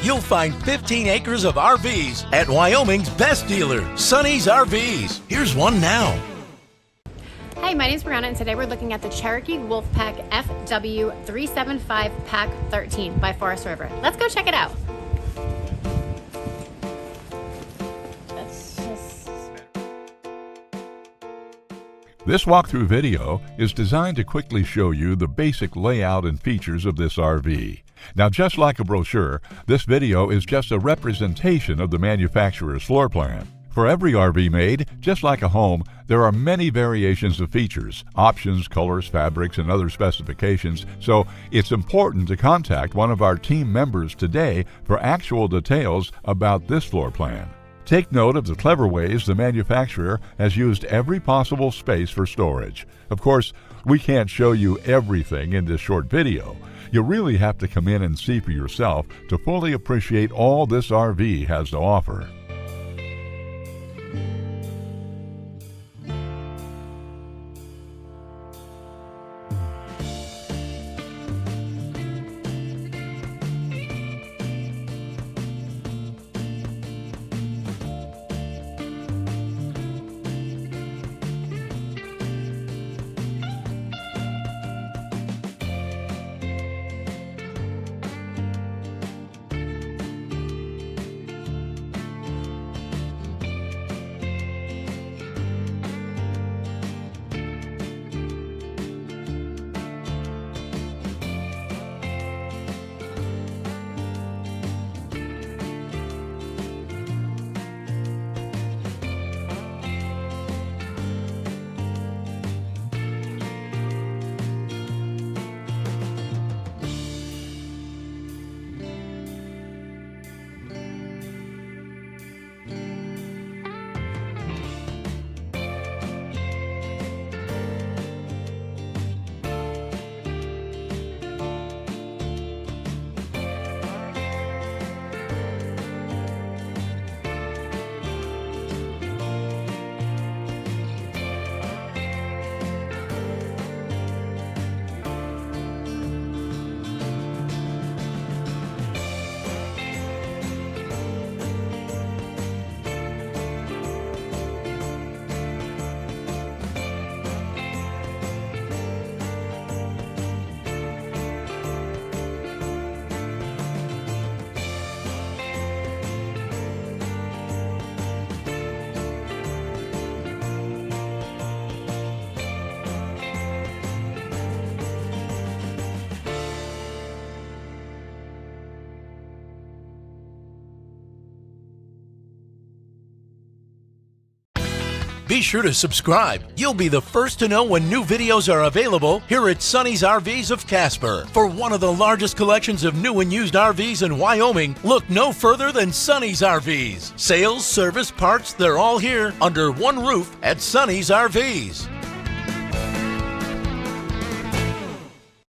you'll find 15 acres of RVs at Wyoming's best dealer, Sonny's RVs. Here's one now. Hey, my name is Brianna, and today we're looking at the Cherokee Wolf Pack FW-375PACK13 by Forest River. Let's go check it out. This walkthrough video is designed to quickly show you the basic layout and features of this RV. Now, just like a brochure, this video is just a representation of the manufacturer's floor plan. For every RV made, just like a home, there are many variations of features, options, colors, fabrics, and other specifications, so it's important to contact one of our team members today for actual details about this floor plan. Take note of the clever ways the manufacturer has used every possible space for storage. Of course, we can't show you everything in this short video. You really have to come in and see for yourself to fully appreciate all this RV has to offer. Be sure to subscribe. You'll be the first to know when new videos are available here at Sonny's RVs of Casper. For one of the largest collections of new and used RVs in Wyoming, look no further than Sonny's RVs. Sales, service, parts, they're all here under one roof at Sonny's RVs.